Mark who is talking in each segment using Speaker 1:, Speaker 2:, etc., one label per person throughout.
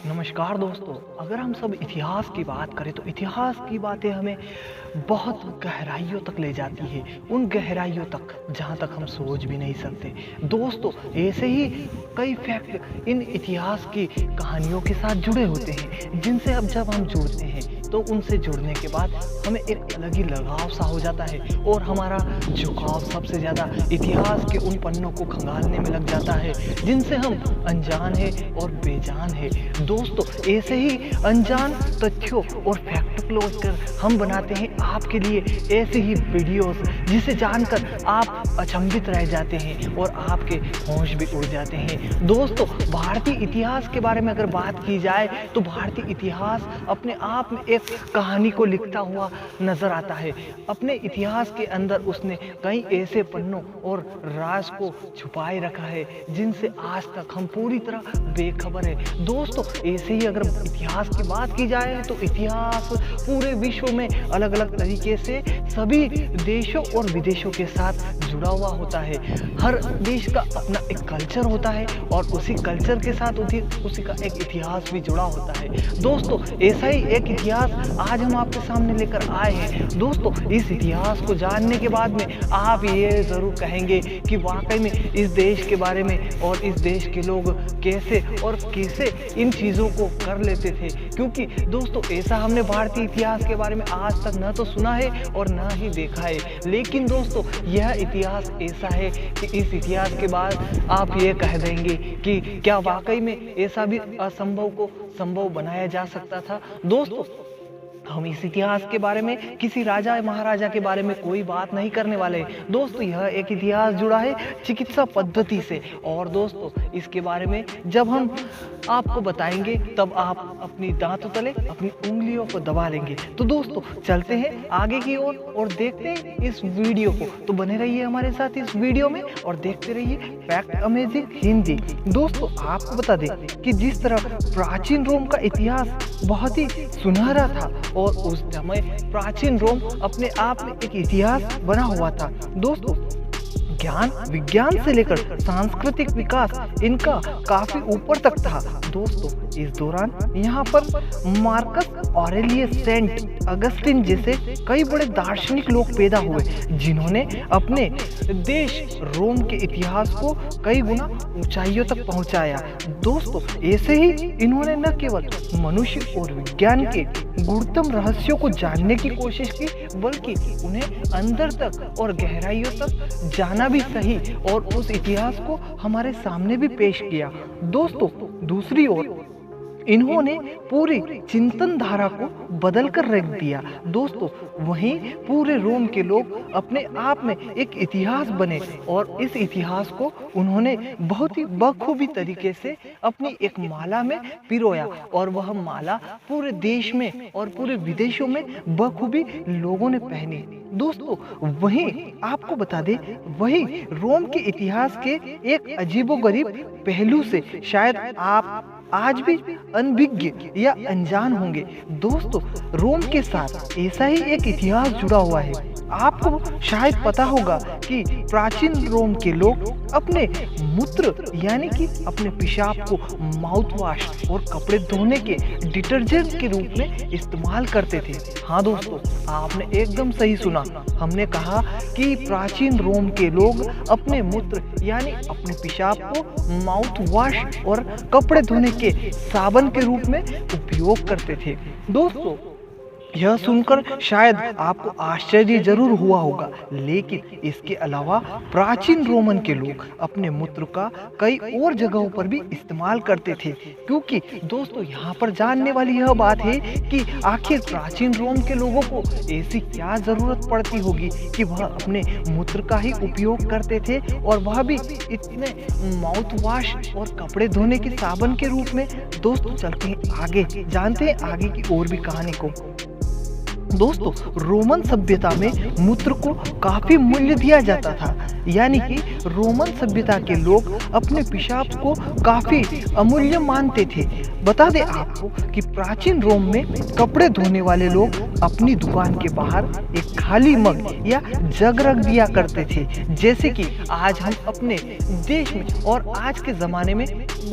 Speaker 1: नमस्कार दोस्तों। अगर हम सब इतिहास की बात करें तो इतिहास की बातें हमें बहुत गहराइयों तक ले जाती है, उन गहराइयों तक जहाँ तक हम सोच भी नहीं सकते। दोस्तों, ऐसे ही कई फैक्ट इन इतिहास की कहानियों के साथ जुड़े होते हैं, जिनसे अब जब हम जुड़ते हैं तो उनसे जुड़ने के बाद हमें एक अलग ही लगाव सा हो जाता है और हमारा झुकाव सबसे ज़्यादा इतिहास के उन पन्नों को खंगालने में लग जाता है जिनसे हम अनजान है और बेजान है। दोस्तों, ऐसे ही अनजान तथ्यों और फैक्ट को लेकर हम बनाते हैं आपके लिए ऐसे ही वीडियोस, जिसे जानकर आप अचंभित रह जाते हैं और आपके होश भी उड़ जाते हैं। दोस्तों, भारतीय इतिहास के बारे में अगर बात की जाए तो भारतीय इतिहास अपने आप में एक कहानी को लिखता हुआ नजर आता है। अपने इतिहास के अंदर उसने कई ऐसे पन्नों और राज को छुपाए रखा है जिनसे आज तक हम पूरी तरह बेखबर है। दोस्तों, ऐसे ही अगर इतिहास की बात की जाए तो इतिहास पूरे विश्व में अलग अलग तरीके से सभी देशों और विदेशों के साथ जुड़ा हुआ होता है। हर देश का अपना एक कल्चर होता है और उसी कल्चर के साथ उसी का एक इतिहास भी जुड़ा होता है। दोस्तों, ऐसा ही एक इतिहास आज हम आपके सामने लेकर आए हैं। दोस्तों, इस इतिहास को जानने के बाद में आप ये ज़रूर कहेंगे कि वाकई में इस देश के बारे में और इस देश के लोग कैसे इन चीज़ों को कर लेते थे, क्योंकि दोस्तों ऐसा हमने भारतीय इतिहास के बारे में आज तक न तो सुना है और ना ही देखा है। लेकिन दोस्तों, यह इतिहास ऐसा है कि इस इतिहास के बाद आप ये कह देंगे कि क्या वाकई में ऐसा भी असंभव को संभव बनाया जा सकता था। दोस्तों, हम इस इतिहास के बारे में किसी राजा महाराजा के बारे में कोई बात नहीं करने वाले। दोस्तों, यह एक इतिहास जुड़ा है चिकित्सा पद्धति से, और दोस्तों इसके बारे में जब हम आपको बताएंगे तब आप अपनी दांतों तले अपनी उंगलियों को दबा लेंगे। तो दोस्तों, चलते हैं आगे की ओर और देखते हैं इस वीडियो को। तो बने रहिए हमारे साथ इस वीडियो में और देखते रहिए फैक्ट अमेजिंग हिंदी। दोस्तों, आपको बता दें कि जिस तरह प्राचीन रोम का इतिहास बहुत ही सुनहरा था और उस समय प्राचीन रोम अपने आप में एक इतिहास बना हुआ था। दोस्तों, ज्ञान विज्ञान से लेकर सांस्कृतिक विकास इनका काफी ऊपर तक था। दोस्तों, इस दौरान यहाँ पर मार्कस ऑरेलियस सेंट अगस्टिन जैसे कई बड़े दार्शनिक लोग पैदा हुए, जिन्होंने अपने देश रोम के इतिहास को कई गुना ऊंचाइयों तक पहुंचाया। दोस्तों, ऐसे ही इन्होंने न केवल मनुष्य और विज्ञान के गुणतम रहस्यों को जानने की कोशिश की, बल्कि उन्हें अंदर तक और गहराइयों तक जाना भी सही और उस इतिहास को हमारे सामने भी पेश किया। दोस्तों, दूसरी ओर इन्होंने पूरी चिंतन धारा को बदल कर रख दिया। दोस्तों, वहीं पूरे रोम के लोग अपने आप में एक इतिहास बने और इस इतिहास को उन्होंने बहुत ही बखूबी तरीके से अपनी एक माला में पिरोया और वह माला पूरे देश में और पूरे विदेशों में बखूबी लोगों ने पहनी। दोस्तों, वहीं आपको बता दें, वही रोम के इतिहास के एक अजीबोगरीब पहलू से शायद आप आज भी अनभिज्ञ या अनजान होंगे। दोस्तों, रोम के साथ ऐसा ही एक इतिहास जुड़ा हुआ है। आपको शायद पता होगा कि प्राचीन रोम के लोग अपने मूत्र यानी कि अपने पेशाब को माउथ वॉश और कपड़े धोने के डिटर्जेंट के रूप में इस्तेमाल करते थे। हाँ दोस्तों, आपने एकदम सही सुना। हमने कहा कि प्राचीन रोम के लोग अपने मूत्र यानी अपने पेशाब को माउथ वॉश और कपड़े धोने के साबुन के रूप में उपयोग करते थे। दोस्तों, यह सुनकर शायद आपको आश्चर्य जरूर हुआ होगा, लेकिन इसके अलावा प्राचीन रोमन के लोग अपने मूत्र का कई और जगहों पर भी इस्तेमाल करते थे। क्योंकि दोस्तों, यहाँ पर जानने वाली यह बात है कि आखिर प्राचीन रोम के लोगों को ऐसी क्या जरूरत पड़ती होगी कि वह अपने मूत्र का ही उपयोग करते थे, और वह भी इतने माउथ वॉश और कपड़े धोने के साबुन के रूप में। दोस्तों, चलते हैं आगे, जानते हैं आगे की और भी कहानी को। दोस्तों, रोमन सभ्यता में मूत्र को काफी मूल्य दिया जाता था, यानी कि रोमन सभ्यता के लोग अपने पेशाब को काफी अमूल्य मानते थे। बता दें आपको कि प्राचीन रोम में कपड़े धोने वाले लोग अपनी दुकान के बाहर एक खाली मग या जग रख दिया करते थे, जैसे कि आज हम अपने देश में और आज के जमाने में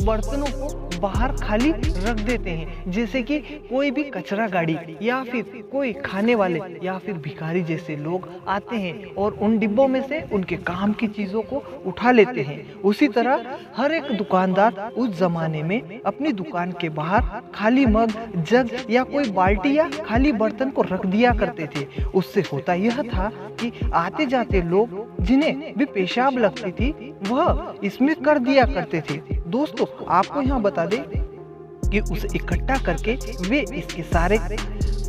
Speaker 1: बर्तनों को बाहर खाली रख देते हैं, जैसे कि कोई भी कचरा गाड़ी या फिर कोई खाने वाले या फिर भिखारी जैसे लोग आते हैं और उन डिब्बों में से उनके काम की चीजों को उठा लेते हैं। उसी तरह हर एक दुकानदार उस जमाने में अपनी दुकान के बाहर खाली मग, जग या कोई बाल्टी या खाली बर्तन को रख दिया करते थे। उससे होता यह था कि आते जाते लोग जिन्हें भी पेशाब लगती थी वह इसमें कर दिया करते थे। दोस्तों, आपको यहाँ बता दें कि उसे इकट्ठा करके वे इसके सारे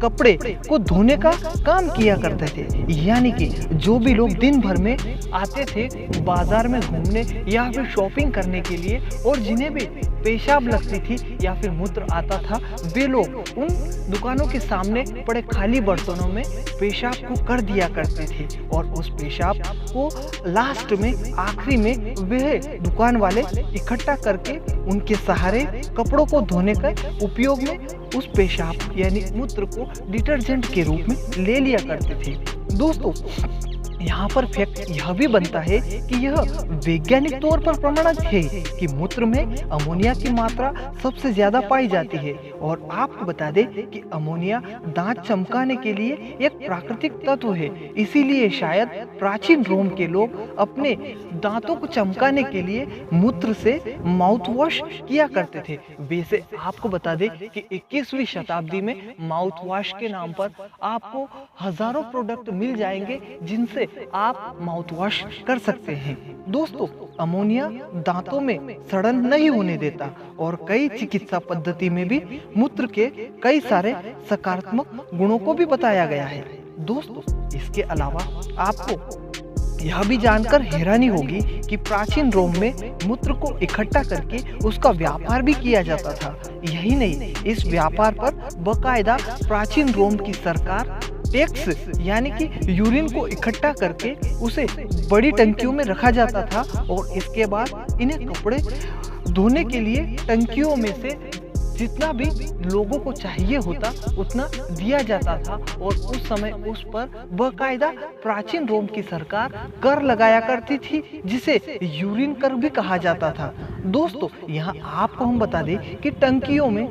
Speaker 1: कपड़े को धोने का काम किया करते थे। यानी कि जो भी लोग दिन भर में आते थे बाजार में घूमने या फिर शॉपिंग करने के लिए और जिन्हें भी पेशाब लगती थी या फिर मूत्र आता था, वे लोग उन दुकानों के सामने पड़े खाली बर्तनों में पेशाब को कर दिया करते थे और उस पेशाब को लास्ट में, आखिरी में वह दुकान वाले इकट्ठा करके उनके सहारे कपड़ों को धोने का उपयोग में उस पेशाब यानी मूत्र को डिटर्जेंट के रूप में ले लिया करते थे। दोस्तों, यहाँ पर फैक्ट यह भी बनता है कि यह वैज्ञानिक तौर पर प्रमाणित है कि मूत्र में अमोनिया की मात्रा सबसे ज्यादा पाई जाती है। और आपको बता दें कि अमोनिया दांत चमकाने के लिए एक प्राकृतिक तत्व है। इसीलिए शायद प्राचीन रोम के लोग अपने दांतों को चमकाने के लिए मूत्र से माउथ वॉश किया करते थे। वैसे आपको बता दें कि 21वीं शताब्दी में माउथ वॉश के नाम पर आपको हजारों प्रोडक्ट मिल जाएंगे जिनसे आप माउथ वॉश कर सकते हैं। दोस्तों, अमोनिया दांतों में सड़न नहीं होने देता और कई चिकित्सा पद्धति में भी मूत्र के कई सारे सकारात्मक गुणों को भी बताया गया है। दोस्तों, इसके अलावा आपको यह भी जानकर हैरानी होगी कि प्राचीन रोम में मूत्र को इकट्ठा करके उसका व्यापार भी किया जाता था। यही नहीं, इस व्यापार पर बकायदा प्राचीन रोम की सरकार टैक्स यानी कि यूरिन को इकट्ठा करके उसे बड़ी टंकियों में रखा जाता था और इसके बाद इन्हें कपड़े धोने के लिए टंकियों में से जितना भी लोगों को चाहिए होता उतना दिया जाता था और उस समय उस पर बकायदा प्राचीन रोम की सरकार कर लगाया करती थी, जिसे यूरिन कर भी कहा जाता था। दोस्तों, यहाँ आपको हम बता दें कि टंकियों में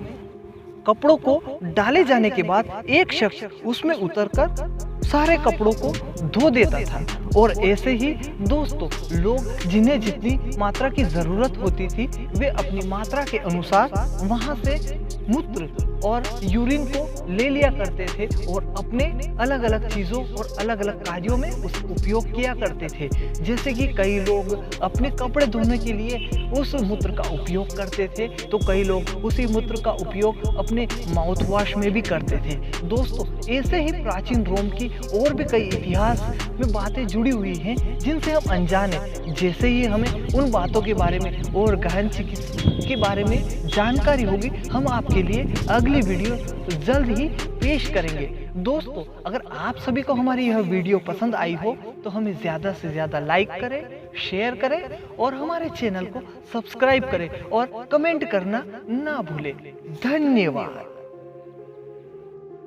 Speaker 1: कपड़ों को डाले जाने के बाद एक शख्स उसमें उतरकर सारे कपड़ों को धो देता था और ऐसे ही दोस्तों लोग जिन्हें जितनी मात्रा की जरूरत होती थी वे अपनी मात्रा के अनुसार वहां से मूत्र और यूरिन को ले लिया करते थे और अपने अलग अलग चीजों और अलग अलग कार्यों में उसका उपयोग किया करते थे। जैसे कि कई लोग अपने कपड़े धोने के लिए उस मूत्र का उपयोग करते थे तो कई लोग उसी मूत्र का उपयोग अपने माउथ वॉश में भी करते थे। दोस्तों, ऐसे ही प्राचीन रोम की और भी कई इतिहास में बातें जुड़ी हुई हैं जिनसे हम अनजान हैं। जैसे ही हमें उन बातों के बारे में और गहन चिकित्सा के बारे में जानकारी होगी, हम आपके लिए अगली वीडियो जल्द ही पेश करेंगे। दोस्तों, अगर आप सभी को हमारी यह वीडियो पसंद आई हो तो हमें ज़्यादा से ज़्यादा लाइक करें, शेयर करें और हमारे चैनल को सब्सक्राइब करें और कमेंट करना ना भूलें। धन्यवाद।